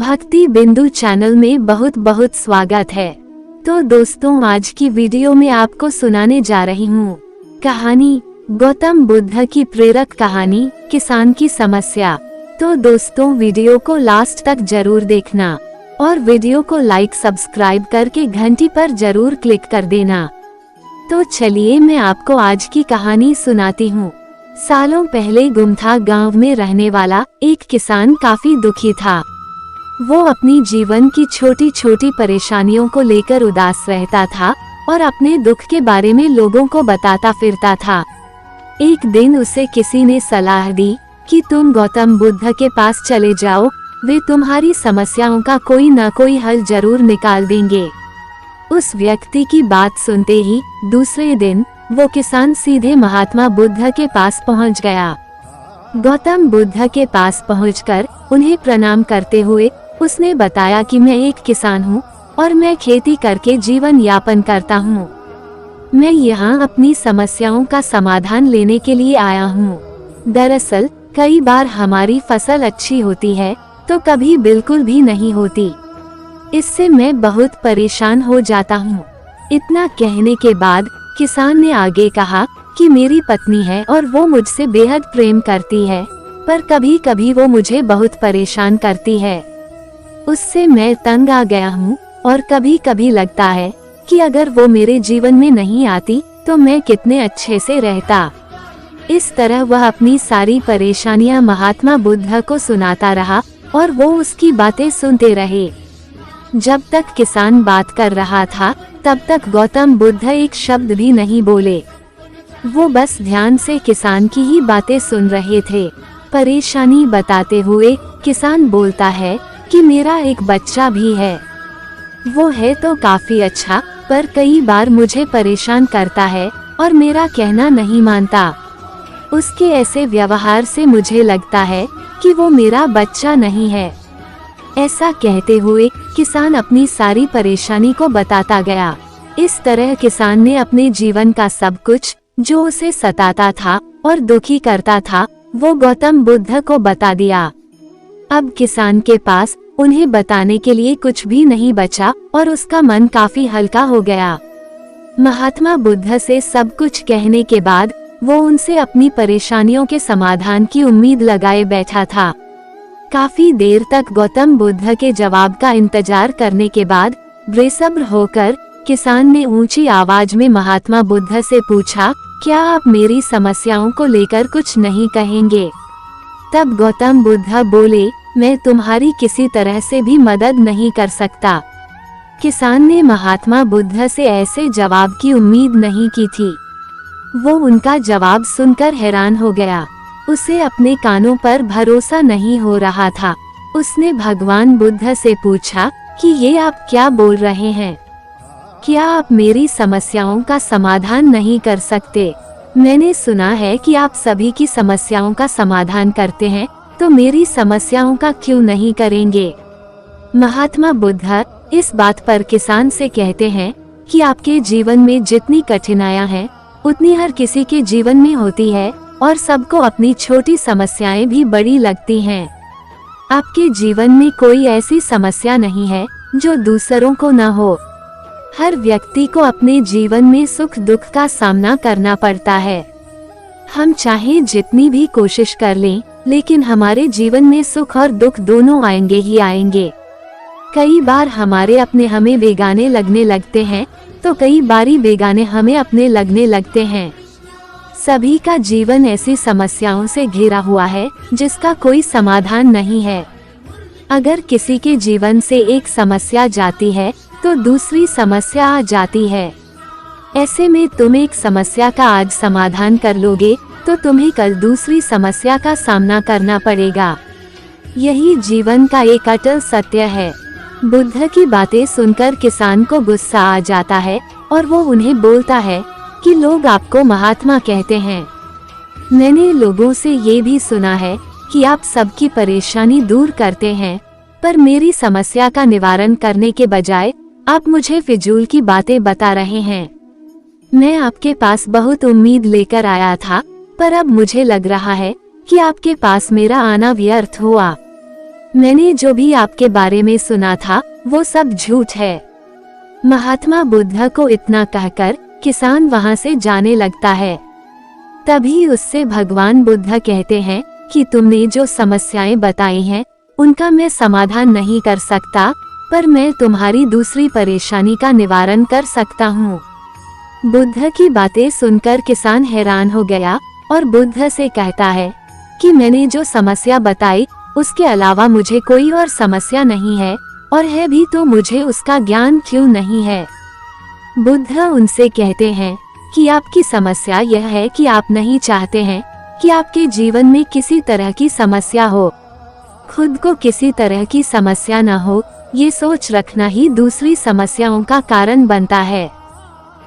भक्ति बिंदु चैनल में बहुत बहुत स्वागत है। तो दोस्तों, आज की वीडियो में आपको सुनाने जा रही हूँ कहानी गौतम बुद्ध की प्रेरक कहानी किसान की समस्या। तो दोस्तों, वीडियो को लास्ट तक जरूर देखना और वीडियो को लाइक सब्सक्राइब करके घंटी पर जरूर क्लिक कर देना। तो चलिए मैं आपको आज की कहानी सुनाती हूँ। सालों पहले गुमथा गांव में रहने वाला एक किसान काफी दुखी था। वो अपनी जीवन की छोटी छोटी परेशानियों को लेकर उदास रहता था और अपने दुख के बारे में लोगों को बताता फिरता था। एक दिन उसे किसी ने सलाह दी कि तुम गौतम बुद्ध के पास चले जाओ, वे तुम्हारी समस्याओं का कोई न कोई हल जरूर निकाल देंगे। उस व्यक्ति की बात सुनते ही दूसरे दिन वो किसान सीधे महात्मा बुद्ध के पास पहुंच गया। गौतम बुद्ध के पास पहुंचकर उन्हें प्रणाम करते हुए उसने बताया कि मैं एक किसान हूँ और मैं खेती करके जीवन यापन करता हूँ। मैं यहाँ अपनी समस्याओं का समाधान लेने के लिए आया हूँ। दरअसल कई बार हमारी फसल अच्छी होती है तो कभी बिल्कुल भी नहीं होती। इससे मैं बहुत परेशान हो जाता हूँ। इतना कहने के बाद किसान ने आगे कहा कि मेरी पत्नी है और वो मुझसे बेहद प्रेम करती है, पर कभी कभी वो मुझे बहुत परेशान करती है। उससे मैं तंग आ गया हूँ और कभी कभी लगता है कि अगर वो मेरे जीवन में नहीं आती तो मैं कितने अच्छे से रहता। इस तरह वह अपनी सारी परेशानियां महात्मा बुद्ध को सुनाता रहा और वो उसकी बातें सुनते रहे। जब तक किसान बात कर रहा था तब तक गौतम बुद्ध एक शब्द भी नहीं बोले। वो बस ध्यान से किसान की ही बातें सुन रहे थे। परेशानी बताते हुए किसान बोलता है कि मेरा एक बच्चा भी है। वो है तो काफी अच्छा, पर कई बार मुझे परेशान करता है और मेरा कहना नहीं मानता। उसके ऐसे व्यवहार से मुझे लगता है कि वो मेरा बच्चा नहीं है। ऐसा कहते हुए किसान अपनी सारी परेशानी को बताता गया। इस तरह किसान ने अपने जीवन का सब कुछ जो उसे सताता था और दुखी करता था वो गौतम बुद्ध को बता दिया। अब किसान के पास उन्हें बताने के लिए कुछ भी नहीं बचा और उसका मन काफी हल्का हो गया। महात्मा बुद्ध से सब कुछ कहने के बाद वो उनसे अपनी परेशानियों के समाधान की उम्मीद लगाए बैठा था। काफी देर तक गौतम बुद्ध के जवाब का इंतजार करने के बाद बेसब्र होकर किसान ने ऊंची आवाज में महात्मा बुद्ध से पूछा, क्या आप मेरी समस्याओं को लेकर कुछ नहीं कहेंगे? तब गौतम बुद्ध बोले, मैं तुम्हारी किसी तरह से भी मदद नहीं कर सकता। किसान ने महात्मा बुद्ध से ऐसे जवाब की उम्मीद नहीं की थी। वो उनका जवाब सुनकर हैरान हो गया। उसे अपने कानों पर भरोसा नहीं हो रहा था। उसने भगवान बुद्ध से पूछा कि ये आप क्या बोल रहे हैं? क्या आप मेरी समस्याओं का समाधान नहीं कर सकते? मैंने सुना है कि आप सभी की समस्याओं का समाधान करते हैं, तो मेरी समस्याओं का क्यों नहीं करेंगे? महात्मा बुद्ध इस बात पर किसान से कहते हैं कि आपके जीवन में जितनी कठिनाइयां हैं उतनी हर किसी के जीवन में होती है और सबको अपनी छोटी समस्याएं भी बड़ी लगती हैं। आपके जीवन में कोई ऐसी समस्या नहीं है जो दूसरों को न हो। हर व्यक्ति को अपने जीवन में सुख दुख का सामना करना पड़ता है। हम चाहे जितनी भी कोशिश कर लें, लेकिन हमारे जीवन में सुख और दुख दोनों आएंगे ही आएंगे। कई बार हमारे अपने हमें बेगाने लगने लगते हैं तो कई बारी बेगाने हमें अपने लगने लगते हैं। सभी का जीवन ऐसी समस्याओं से घिरा हुआ है जिसका कोई समाधान नहीं है। अगर किसी के जीवन से एक समस्या जाती है तो दूसरी समस्या आ जाती है। ऐसे में तुम एक समस्या का आज समाधान कर लोगे तो तुम्हें कल दूसरी समस्या का सामना करना पड़ेगा। यही जीवन का एक अटल सत्य है। बुद्ध की बातें सुनकर किसान को गुस्सा आ जाता है और वो उन्हें बोलता है कि लोग आपको महात्मा कहते हैं। मैंने लोगों से ये भी सुना है कि आप सबकी परेशानी दूर करते हैं, पर मेरी समस्या का निवारण करने के बजाय आप मुझे फिजूल की बातें बता रहे हैं। मैं आपके पास बहुत उम्मीद लेकर आया था, पर अब मुझे लग रहा है कि आपके पास मेरा आना व्यर्थ हुआ। मैंने जो भी आपके बारे में सुना था वो सब झूठ है। महात्मा बुद्ध को इतना कहकर किसान वहां से जाने लगता है। तभी उससे भगवान बुद्ध कहते हैं कि तुमने जो समस्याएं बताई हैं उनका मैं समाधान नहीं कर सकता, पर मैं तुम्हारी दूसरी परेशानी का निवारण कर सकता हूँ। बुद्ध की बातें सुनकर किसान हैरान हो गया और बुद्ध से कहता है कि मैंने जो समस्या बताई उसके अलावा मुझे कोई और समस्या नहीं है, और है भी तो मुझे उसका ज्ञान क्यों नहीं है। बुद्ध उनसे कहते हैं कि आपकी समस्या यह है कि आप नहीं चाहते हैं कि आपके जीवन में किसी तरह की समस्या हो। खुद को किसी तरह की समस्या न हो, ये सोच रखना ही दूसरी समस्याओं का कारण बनता है।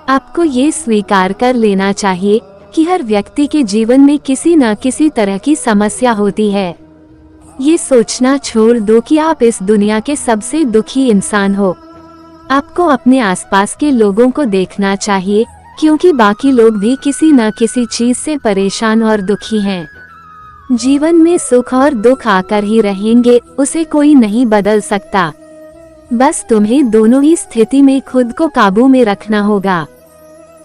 आपको ये स्वीकार कर लेना चाहिए कि हर व्यक्ति के जीवन में किसी न किसी तरह की समस्या होती है। ये सोचना छोड़ दो कि आप इस दुनिया के सबसे दुखी इंसान हो। आपको अपने आसपास के लोगों को देखना चाहिए, क्योंकि बाकी लोग भी किसी न किसी चीज से परेशान और दुखी हैं। जीवन में सुख और दुख आकर ही रहेंगे, उसे कोई नहीं बदल सकता। बस तुम्हें दोनों ही स्थिति में खुद को काबू में रखना होगा।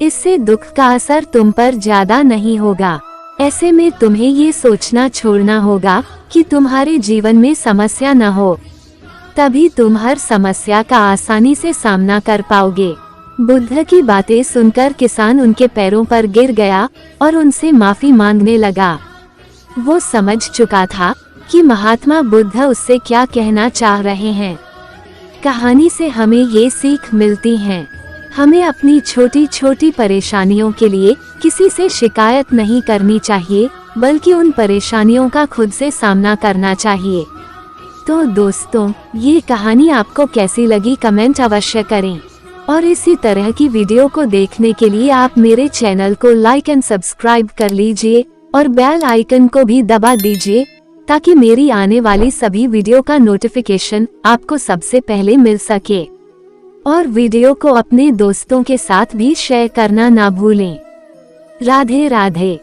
इससे दुख का असर तुम पर ज्यादा नहीं होगा। ऐसे में तुम्हें ये सोचना छोड़ना होगा कि तुम्हारे जीवन में समस्या न हो, तभी तुम हर समस्या का आसानी से सामना कर पाओगे। बुद्ध की बातें सुनकर किसान उनके पैरों पर गिर गया और उनसे माफी मांगने लगा। वो समझ चुका था कि महात्मा बुद्ध उससे क्या कहना चाह रहे हैं। कहानी से हमें ये सीख मिलती है, हमें अपनी छोटी छोटी परेशानियों के लिए किसी से शिकायत नहीं करनी चाहिए, बल्कि उन परेशानियों का खुद से सामना करना चाहिए। तो दोस्तों, ये कहानी आपको कैसी लगी कमेंट अवश्य करें, और इसी तरह की वीडियो को देखने के लिए आप मेरे चैनल को लाइक एंड सब्सक्राइब कर लीजिए और बेल आइकन को भी दबा दीजिए, ताकि मेरी आने वाली सभी वीडियो का नोटिफिकेशन आपको सबसे पहले मिल सके। और वीडियो को अपने दोस्तों के साथ भी शेयर करना ना भूलें। राधे राधे।